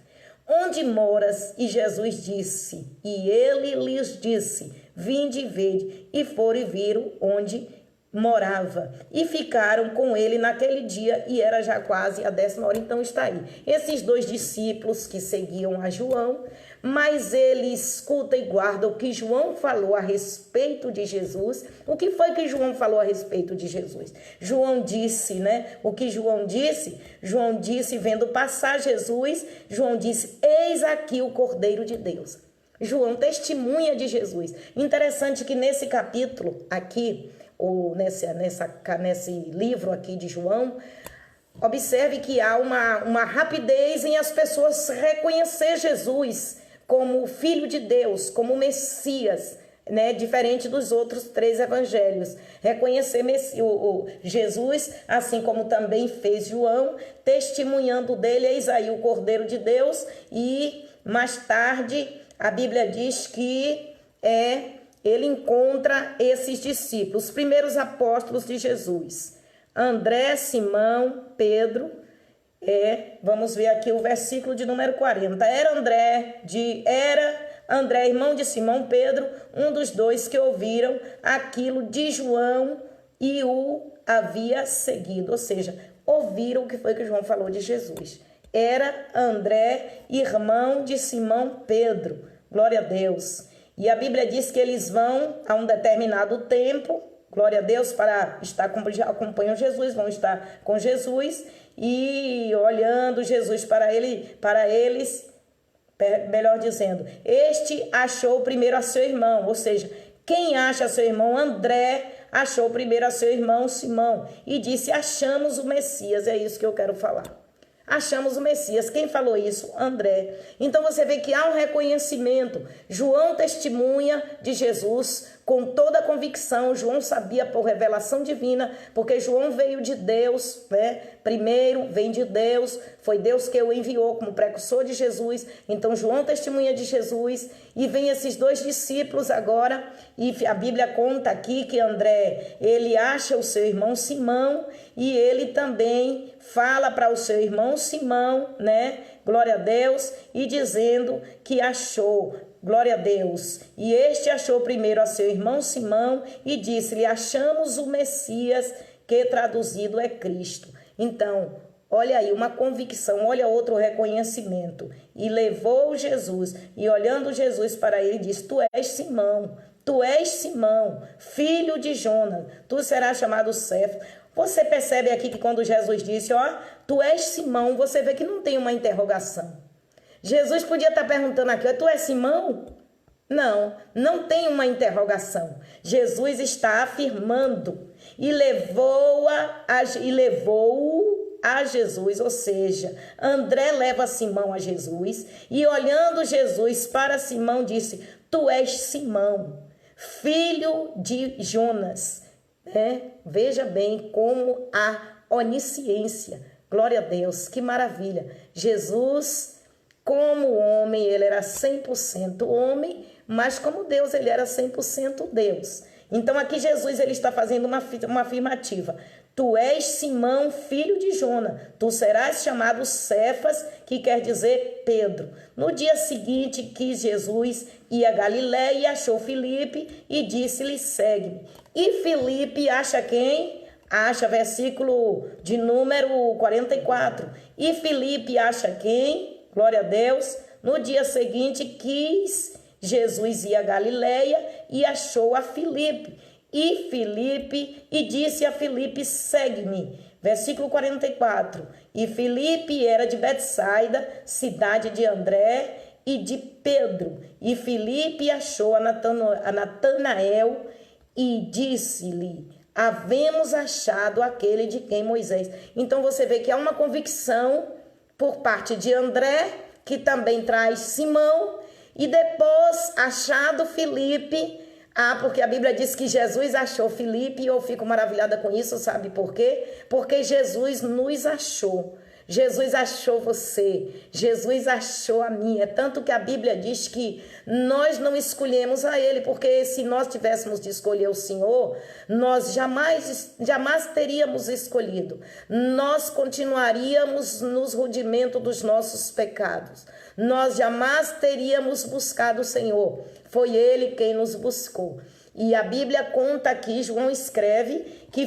onde moras? E Jesus disse, e ele lhes disse: vinde e vede. E foram e viram onde morava, e ficaram com ele naquele dia, e era já quase a 10ª hora. Então está aí, esses 2 discípulos que seguiam a João, mas ele escuta e guarda o que João falou a respeito de Jesus. O que foi que João falou a respeito de Jesus? João disse, né? O que João disse? João disse, vendo passar Jesus, João disse: eis aqui o Cordeiro de Deus. João testemunha de Jesus. Interessante que nesse capítulo aqui, ou nesse livro aqui de João, observe que há uma rapidez em as pessoas reconhecer Jesus como Filho de Deus, como Messias, né? Diferente dos outros 3 evangelhos. Reconhecer Jesus, assim como também fez João, testemunhando dele, eis aí o Cordeiro de Deus, e mais tarde a Bíblia diz que ele encontra esses discípulos, os primeiros apóstolos de Jesus. André, Simão, Pedro, vamos ver aqui o versículo de número 40. Era André, irmão de Simão Pedro, um dos 2 que ouviram aquilo de João e o havia seguido. Ou seja, ouviram o que foi que João falou de Jesus. Era André, irmão de Simão Pedro. Glória a Deus. E a Bíblia diz que eles vão a um determinado tempo, glória a Deus, para estar já acompanham Jesus, vão estar com Jesus e olhando Jesus para eles, melhor dizendo, este achou primeiro a seu irmão, ou seja, quem acha seu irmão? André achou primeiro a seu irmão Simão e disse: achamos o Messias. É isso que eu quero falar. Achamos o Messias. Quem falou isso? André. Então você vê que há um reconhecimento. João testemunha de Jesus com toda a convicção. João sabia por revelação divina, porque João veio de Deus, né? Primeiro vem de Deus, foi Deus que o enviou como precursor de Jesus. Então João testemunha de Jesus e vem esses 2 discípulos agora, e a Bíblia conta aqui que André, ele acha o seu irmão Simão e ele também fala para o seu irmão Simão, né? Glória a Deus, e dizendo que achou. Glória a Deus. E este achou primeiro a seu irmão Simão e disse-lhe: achamos o Messias, que traduzido é Cristo. Então, olha aí uma convicção, olha outro reconhecimento. E levou Jesus, e olhando Jesus para ele, disse: tu és Simão, filho de Jonas, tu serás chamado Cefas. Você percebe aqui que quando Jesus disse: tu és Simão, você vê que não tem uma interrogação. Jesus podia estar perguntando aqui: tu és Simão? Não tem uma interrogação. Jesus está afirmando e levou a Jesus, ou seja, André leva Simão a Jesus e olhando Jesus para Simão disse: tu és Simão, filho de Jonas. Veja bem como a onisciência. Glória a Deus, que maravilha. Jesus, como homem, ele era 100% homem, mas como Deus, ele era 100% Deus. Então aqui Jesus ele está fazendo uma afirmativa: tu és Simão, filho de Jonas, tu serás chamado Cefas, que quer dizer Pedro. No dia seguinte quis Jesus ir a Galiléia e achou Filipe e disse-lhe: segue-me. E Filipe acha quem? Acha, versículo de número 44. E Filipe acha quem? Glória a Deus. No dia seguinte quis Jesus ir a Galiléia e achou a Filipe. E disse a Filipe: segue-me. Versículo 44. E Filipe era de Betsaida, cidade de André e de Pedro. E Filipe achou a Natanael e disse-lhe: havemos achado aquele de quem Moisés. Então você vê que há uma convicção por parte de André, que também traz Simão, e depois achado Filipe. Porque a Bíblia diz que Jesus achou Filipe, e eu fico maravilhada com isso, sabe por quê? Porque Jesus nos achou. Jesus achou você, Jesus achou a mim. É tanto que a Bíblia diz que nós não escolhemos a Ele, porque se nós tivéssemos de escolher o Senhor, nós jamais teríamos escolhido. Nós continuaríamos nos rudimentos dos nossos pecados. Nós jamais teríamos buscado o Senhor. Foi Ele quem nos buscou. E a Bíblia conta aqui, João escreve que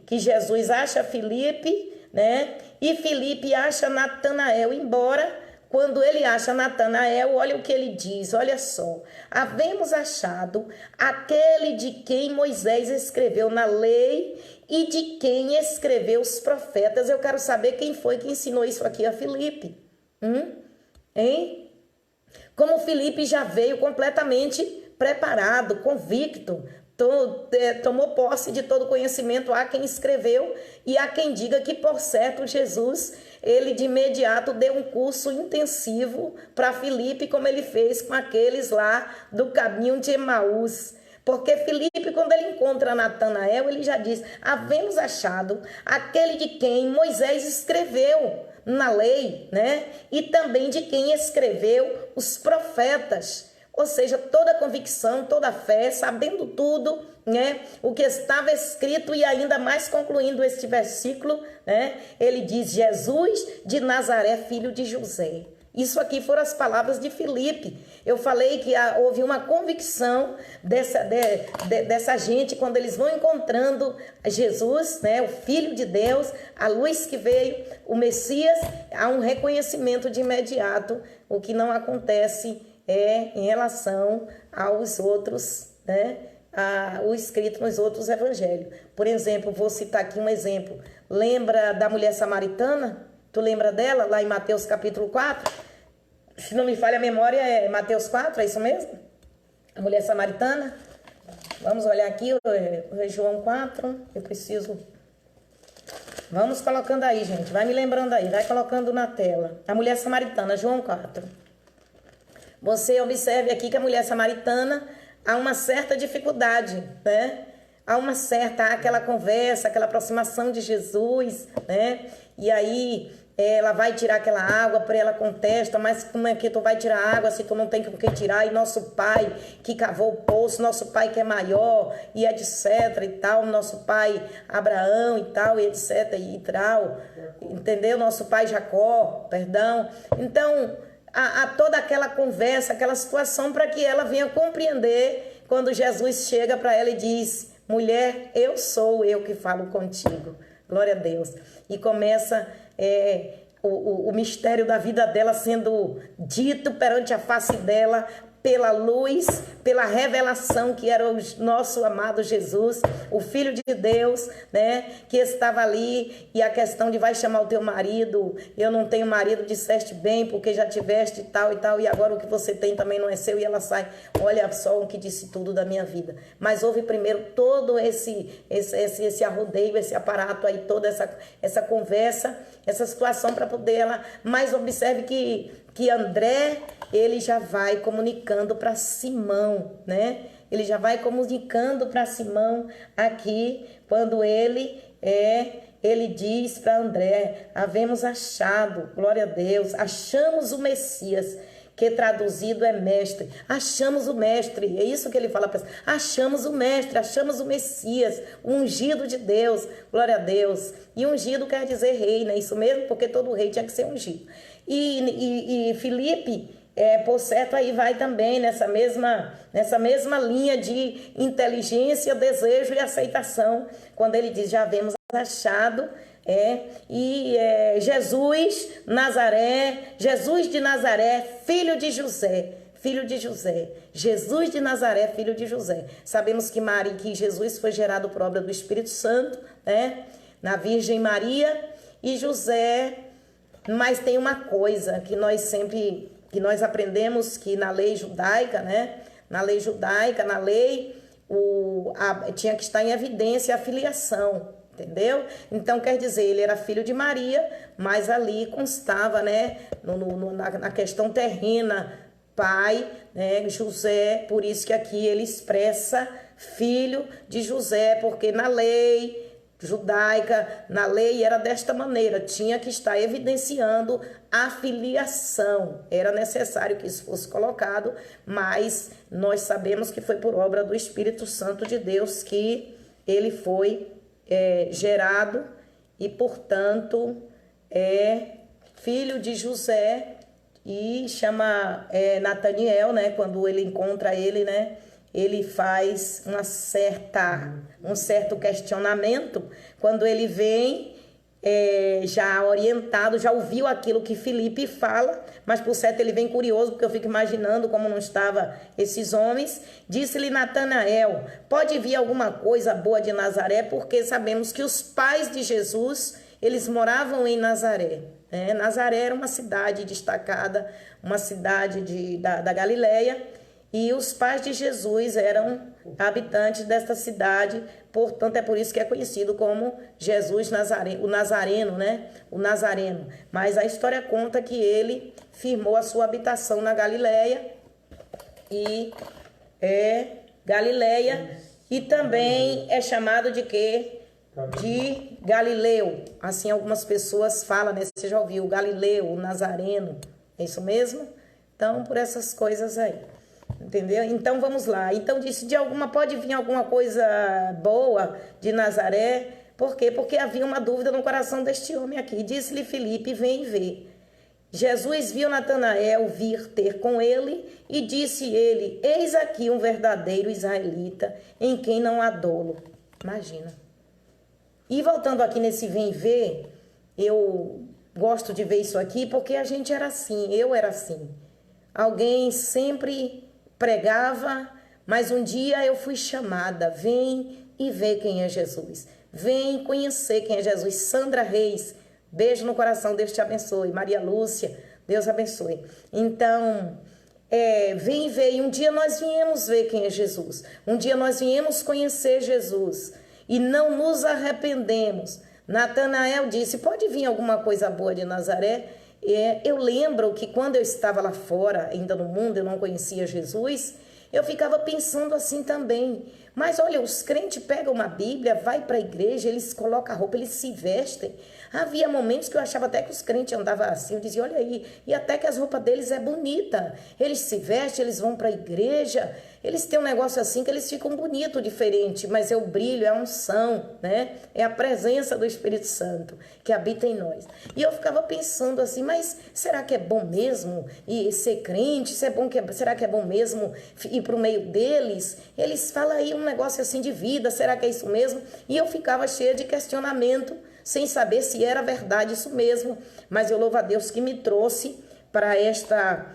que Jesus acha Filipe, né? E Filipe acha Natanael, embora quando ele acha Natanael, olha o que ele diz, olha só: havemos achado aquele de quem Moisés escreveu na lei e de quem escreveu os profetas. Eu quero saber quem foi que ensinou isso aqui a Filipe. Como Filipe já veio completamente preparado, convicto, tomou posse de todo conhecimento. Há quem escreveu e há quem diga que, por certo, Jesus, ele de imediato deu um curso intensivo para Filipe, como ele fez com aqueles lá do caminho de Emaús. Porque Filipe, quando ele encontra Natanael, ele já diz: havemos achado aquele de quem Moisés escreveu na lei, né? E também de quem escreveu os profetas. Ou seja, toda convicção, toda fé, sabendo tudo, né? O que estava escrito, e ainda mais concluindo este versículo, né? Ele diz: Jesus de Nazaré, filho de José. Isso aqui foram as palavras de Filipe. Eu falei que houve uma convicção dessa gente quando eles vão encontrando Jesus, né, o Filho de Deus, a luz que veio, o Messias. Há um reconhecimento de imediato, o que não acontece em relação aos outros, né, o escrito nos outros evangelhos. Por exemplo, vou citar aqui um exemplo. Lembra da mulher samaritana? Tu lembra dela lá em Mateus capítulo 4? Se não me falha a memória, é Mateus 4, é isso mesmo? A mulher samaritana? Vamos olhar aqui, João 4, eu preciso... Vamos colocando aí, gente, vai me lembrando aí, vai colocando na tela. A mulher samaritana, João 4. Você observe aqui que a mulher samaritana há uma certa dificuldade, né? Há aquela conversa, aquela aproximação de Jesus, né? E aí ela vai tirar aquela água, para ela contesta: mas como é que tu vai tirar água se tu não tem com quem tirar? E nosso pai que cavou o poço, nosso pai que é maior, e etc e tal, nosso pai Abraão e tal, e etc e tal, entendeu? Nosso pai Jacó, perdão. Então, há toda aquela conversa, aquela situação para que ela venha compreender quando Jesus chega para ela e diz: mulher, eu sou eu que falo contigo. Glória a Deus. E começa o mistério da vida dela sendo dito perante a face dela, pela luz, pela revelação que era o nosso amado Jesus, o Filho de Deus, né, que estava ali. E a questão de: vai chamar o teu marido, eu não tenho marido, disseste bem, porque já tiveste e tal, e agora o que você tem também não é seu. E ela sai: olha só o que disse tudo da minha vida. Mas houve primeiro todo esse arrodeio, esse aparato aí, toda essa conversa, essa situação para poder ela. Mas observe que André, ele já vai comunicando para Simão, né? Ele já vai comunicando para Simão aqui, quando ele diz para André: havemos achado, glória a Deus, achamos o Messias, que traduzido é mestre. Achamos o mestre, é isso que ele fala para achamos o mestre, achamos o Messias, o ungido de Deus, glória a Deus. E ungido quer dizer rei, né? Isso mesmo, porque todo rei tinha que ser ungido. E Filipe, por certo, aí vai também nessa mesma linha de inteligência, desejo e aceitação, quando ele diz: já havemos achado Jesus de Nazaré, filho de José. Jesus de Nazaré, filho de José. Sabemos que Jesus foi gerado por obra do Espírito Santo, né? Na Virgem Maria e José. Mas tem uma coisa que nós aprendemos, que na lei judaica, né? Na lei tinha que estar em evidência a filiação, entendeu? Então, quer dizer, ele era filho de Maria, mas ali constava, né? Na questão terrena, pai, né? José. Por isso que aqui ele expressa filho de José, porque na lei judaica, na lei era desta maneira, tinha que estar evidenciando a filiação, era necessário que isso fosse colocado, mas nós sabemos que foi por obra do Espírito Santo de Deus que ele foi gerado e, portanto, é filho de José. E chama Nataniel, né? Quando ele encontra ele, né? Ele faz um certo questionamento. Quando ele vem já orientado, já ouviu aquilo que Filipe fala, mas por certo ele vem curioso, porque eu fico imaginando como não estavam esses homens. Disse-lhe Natanael: pode vir alguma coisa boa de Nazaré? Porque sabemos que os pais de Jesus, eles moravam em Nazaré. Nazaré era uma cidade destacada, uma cidade da Galileia. E os pais de Jesus eram habitantes desta cidade, portanto é por isso que é conhecido como Jesus Nazareno, o Nazareno, né? O Nazareno. Mas a história conta que ele firmou a sua habitação na Galileia e Galileia, e também é chamado de quê? De Galileu. Assim algumas pessoas falam, né? Você já ouviu Galileu, o Nazareno, é isso mesmo? Então, por essas coisas aí. Entendeu? Então vamos lá. Então disse, pode vir alguma coisa boa de Nazaré. Por quê? Porque havia uma dúvida no coração deste homem aqui. Disse-lhe Filipe, vem ver. Jesus viu Natanael vir ter com ele e disse ele, eis aqui um verdadeiro israelita em quem não há dolo. Imagina. E voltando aqui nesse vem ver, eu gosto de ver isso aqui porque a gente era assim, eu era assim. Alguém sempre pregava, mas um dia eu fui chamada, vem e vê quem é Jesus. Vem conhecer quem é Jesus. Sandra Reis, beijo no coração, Deus te abençoe. Maria Lúcia, Deus abençoe. Então, vem ver. E um dia nós viemos ver quem é Jesus. Um dia nós viemos conhecer Jesus. E não nos arrependemos. Natanael disse, pode vir alguma coisa boa de Nazaré? Eu lembro que quando eu estava lá fora, ainda no mundo, eu não conhecia Jesus, eu ficava pensando assim também. Mas olha, os crentes pegam uma Bíblia, vai para a igreja, eles colocam a roupa, eles se vestem. Havia momentos que eu achava até que os crentes andavam assim, eu dizia, olha aí, e até que as roupas deles é bonita. Eles se vestem, eles vão para a igreja, eles têm um negócio assim que eles ficam bonito, diferente, mas é o brilho, é a unção, né? É a presença do Espírito Santo que habita em nós. E eu ficava pensando assim, mas será que é bom mesmo ser crente? Será que é bom mesmo ir para o meio deles? Eles falam aí um negócio assim de vida, será que é isso mesmo? E eu ficava cheia de questionamento, sem saber se era verdade isso mesmo, mas eu louvo a Deus que me trouxe para esta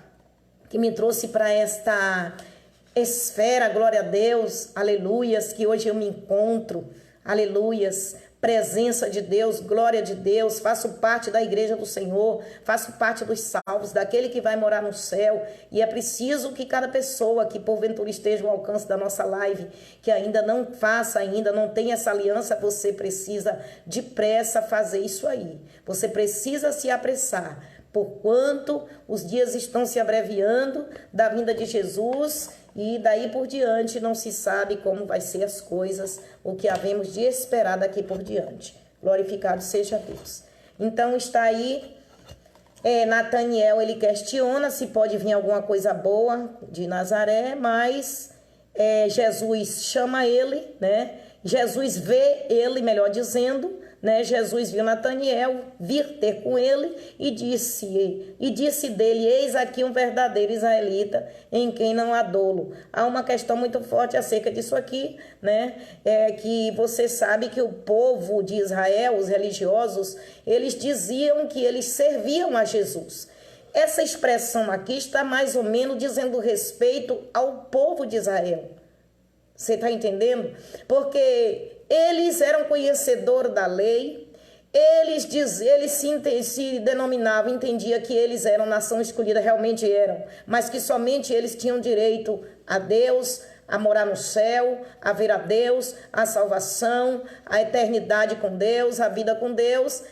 esfera, glória a Deus, aleluias, que hoje eu me encontro, aleluias, presença de Deus, glória de Deus, faço parte da igreja do Senhor, faço parte dos salvos, daquele que vai morar no céu, e é preciso que cada pessoa que porventura esteja ao alcance da nossa live, que ainda não faça, ainda não tem essa aliança, você precisa depressa fazer isso aí, você precisa se apressar, porquanto os dias estão se abreviando da vinda de Jesus, e daí por diante não se sabe como vai ser as coisas, o que havemos de esperar daqui por diante. Glorificado seja Deus. Então está aí, Nataniel, ele questiona se pode vir alguma coisa boa de Nazaré, mas Jesus chama ele, né? Jesus vê ele, melhor dizendo, né? Jesus viu Nataniel vir ter com ele e disse dele, eis aqui um verdadeiro israelita em quem não há dolo. Há uma questão muito forte acerca disso aqui, né? Que você sabe que o povo de Israel, os religiosos, eles diziam que eles serviam a Jesus. Essa expressão aqui está mais ou menos dizendo respeito ao povo de Israel. Você está entendendo? Porque eles eram conhecedores da lei, eles se denominavam, entendia que eles eram nação escolhida, realmente eram, mas que somente eles tinham direito a Deus, a morar no céu, a ver a Deus, a salvação, a eternidade com Deus, a vida com Deus,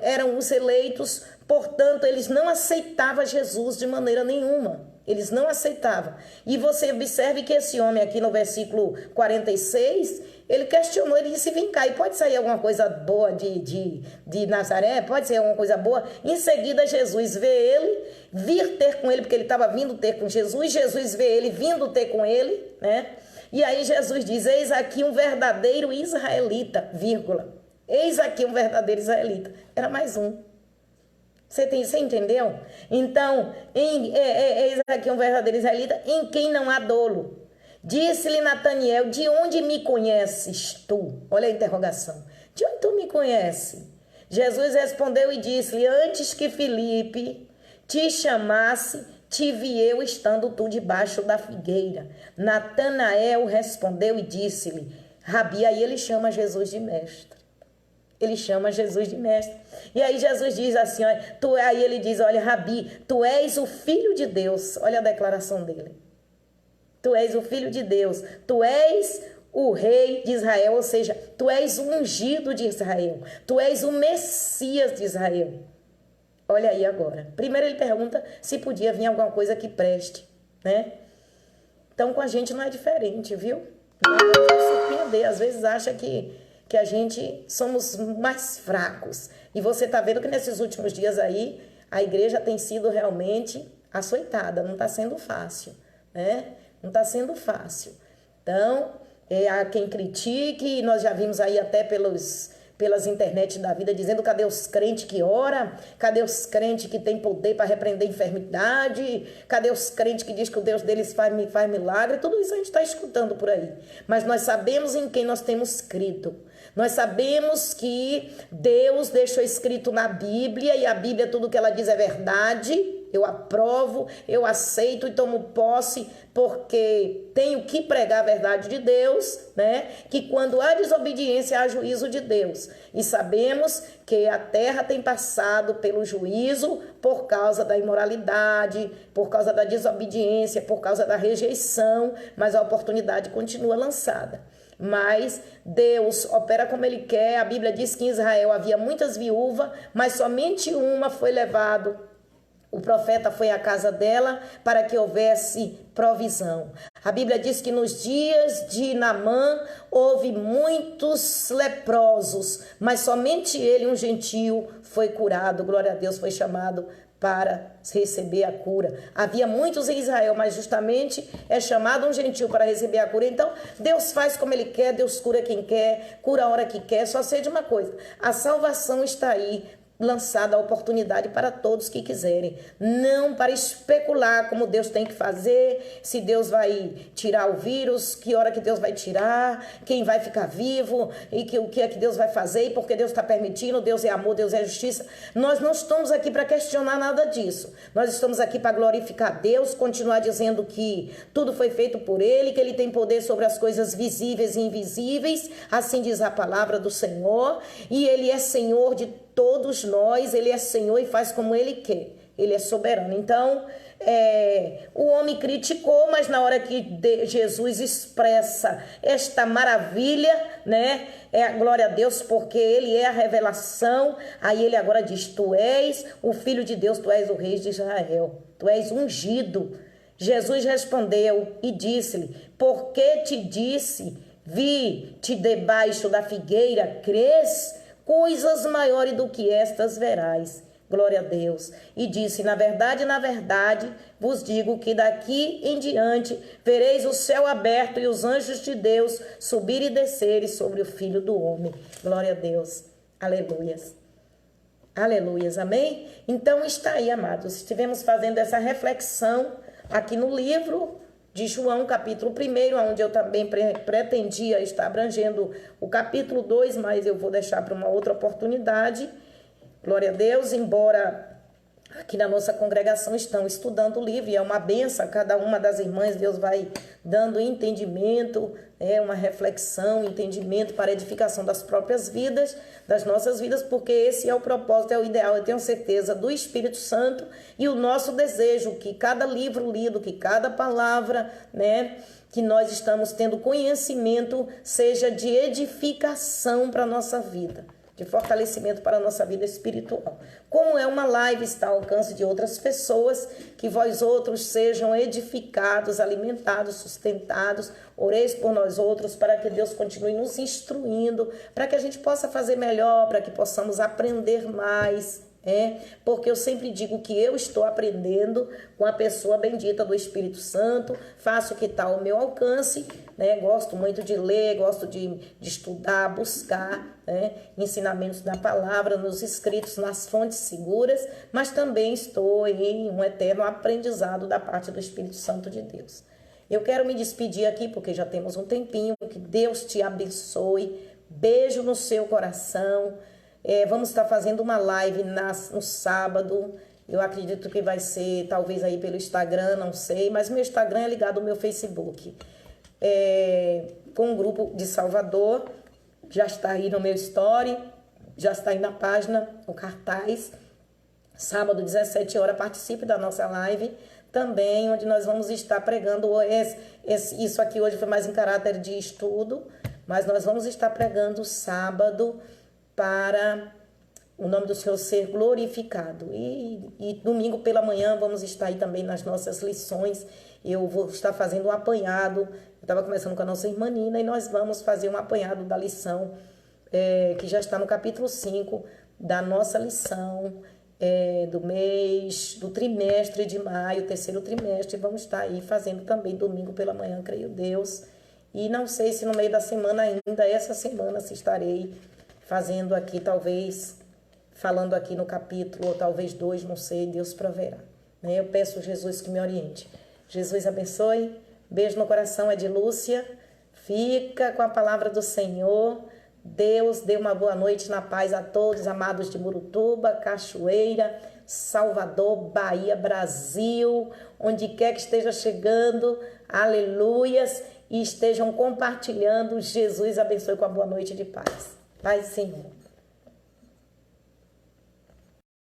eram os eleitos, portanto, eles não aceitavam Jesus de maneira nenhuma. Eles não aceitavam. E você observe que esse homem aqui no versículo 46, ele questionou, ele disse, vem cá, e pode sair alguma coisa boa de Nazaré? Pode ser alguma coisa boa? Em seguida, Jesus vê ele, vir ter com ele, porque ele estava vindo ter com Jesus, Jesus vê ele vindo ter com ele, né? E aí Jesus diz, eis aqui um verdadeiro israelita, vírgula. Eis aqui um verdadeiro israelita. Era mais um. Você entendeu? Então, eis aqui um verdadeiro israelita em quem não há dolo. Disse-lhe Nataniel, de onde me conheces tu? Olha a interrogação. De onde tu me conheces? Jesus respondeu e disse-lhe, antes que Filipe te chamasse, te vi eu estando tu debaixo da figueira. Natanael respondeu e disse-lhe, Rabi, aí ele chama Jesus de mestre. Ele chama Jesus de mestre. E aí Jesus diz assim, aí ele diz, olha, Rabi, tu és o Filho de Deus. Olha a declaração dele. Tu és o Filho de Deus. Tu és o Rei de Israel, ou seja, tu és o ungido de Israel. Tu és o Messias de Israel. Olha aí agora. Primeiro ele pergunta se podia vir alguma coisa que preste, né? Então com a gente não é diferente, viu? Não vamos nos surpreender. Às vezes acha que a gente somos mais fracos. E você está vendo que nesses últimos dias aí, a igreja tem sido realmente açoitada. Não está sendo fácil, né? Não está sendo fácil. Então, há quem critique, nós já vimos aí até pelas internet da vida, dizendo cadê os crentes que oram, cadê os crentes que têm poder para repreender enfermidade, cadê os crentes que diz que o Deus deles faz milagre, tudo isso a gente está escutando por aí. Mas nós sabemos em quem nós temos crido. Nós sabemos que Deus deixou escrito na Bíblia, e a Bíblia, tudo que ela diz é verdade. Eu aprovo, eu aceito e tomo posse, porque tenho que pregar a verdade de Deus, né? Que quando há desobediência, há juízo de Deus. E sabemos que a terra tem passado pelo juízo por causa da imoralidade, por causa da desobediência, por causa da rejeição, mas a oportunidade continua lançada. Mas Deus opera como Ele quer. A Bíblia diz que em Israel havia muitas viúvas, mas somente uma foi levada. O profeta foi à casa dela para que houvesse provisão. A Bíblia diz que nos dias de Naamã houve muitos leprosos, mas somente ele, um gentio, foi curado. Glória a Deus, foi chamado para receber a cura. Havia muitos em Israel, mas justamente é chamado um gentio para receber a cura. Então, Deus faz como Ele quer, Deus cura quem quer, cura a hora que quer. Só sei de uma coisa, a salvação está aí, lançada a oportunidade para todos que quiserem, não para especular como Deus tem que fazer, se Deus vai tirar o vírus, que hora que Deus vai tirar, quem vai ficar vivo, e o que é que Deus vai fazer, e porque Deus está permitindo. Deus é amor, Deus é justiça. Nós não estamos aqui para questionar nada disso, nós estamos aqui para glorificar Deus, continuar dizendo que tudo foi feito por Ele, que Ele tem poder sobre as coisas visíveis e invisíveis, assim diz a palavra do Senhor, e Ele é Senhor de todos nós, Ele é Senhor e faz como Ele quer. Ele é soberano. Então, o homem criticou, mas na hora que Jesus expressa esta maravilha, né? A glória a Deus, porque Ele é a revelação. Aí Ele agora diz: Tu és o Filho de Deus, Tu és o Rei de Israel, Tu és ungido. Jesus respondeu e disse-lhe: Por que te disse, vi-te debaixo da figueira, crês? Coisas maiores do que estas verás. Glória a Deus. E disse: na verdade, vos digo que daqui em diante vereis o céu aberto e os anjos de Deus subir e descerem sobre o Filho do Homem. Glória a Deus. Aleluias. Aleluias. Amém? Então está aí, amados. Estivemos fazendo essa reflexão aqui no livro de João, capítulo 1, onde eu também pretendia estar abrangendo o capítulo 2, mas eu vou deixar para uma outra oportunidade. Glória a Deus, embora aqui na nossa congregação estão estudando o livro, e é uma benção, cada uma das irmãs, Deus vai dando entendimento, uma reflexão, entendimento para a edificação das próprias vidas, das nossas vidas, porque esse é o propósito, é o ideal, eu tenho certeza, do Espírito Santo, e o nosso desejo, que cada livro lido, que cada palavra, que nós estamos tendo conhecimento, seja de edificação para a nossa vida, de fortalecimento para a nossa vida espiritual. Como é uma live, está ao alcance de outras pessoas, que vós outros sejam edificados, alimentados, sustentados. Oreis por nós outros, para que Deus continue nos instruindo, para que a gente possa fazer melhor, para que possamos aprender mais. Porque eu sempre digo que eu estou aprendendo com a pessoa bendita do Espírito Santo, faço o que está ao meu alcance, gosto muito de ler, gosto de estudar, buscar ensinamentos da palavra, nos escritos, nas fontes seguras, mas também estou em um eterno aprendizado da parte do Espírito Santo de Deus. Eu quero me despedir aqui, porque já temos um tempinho, que Deus te abençoe, beijo no seu coração. Vamos estar fazendo uma live no sábado, eu acredito que vai ser talvez aí pelo Instagram, não sei, mas meu Instagram é ligado ao meu Facebook, com um grupo de Salvador, já está aí no meu story, já está aí na página, o cartaz, sábado 17 horas, participe da nossa live, também, onde nós vamos estar pregando. Isso aqui hoje foi mais em caráter de estudo, mas nós vamos estar pregando sábado para o nome do Senhor ser glorificado. E domingo pela manhã vamos estar aí também nas nossas lições. Eu vou estar fazendo um apanhado. Eu estava conversando com a nossa irmã Nina e nós vamos fazer um apanhado da lição que já está no capítulo 5 da nossa lição do trimestre de maio, terceiro trimestre. Vamos estar aí fazendo também domingo pela manhã, creio Deus. E não sei se no meio da semana ainda, essa semana, se estarei fazendo aqui, talvez, falando aqui no capítulo, ou talvez 2, não sei, Deus proverá. Né? Eu peço a Jesus que me oriente. Jesus abençoe. Beijo no coração, é de Lúcia. Fica com a palavra do Senhor. Deus dê uma boa noite na paz a todos, amados de Murutuba, Cachoeira, Salvador, Bahia, Brasil, onde quer que esteja chegando, aleluias, e estejam compartilhando. Jesus abençoe com a boa noite de paz. Paz, Senhor.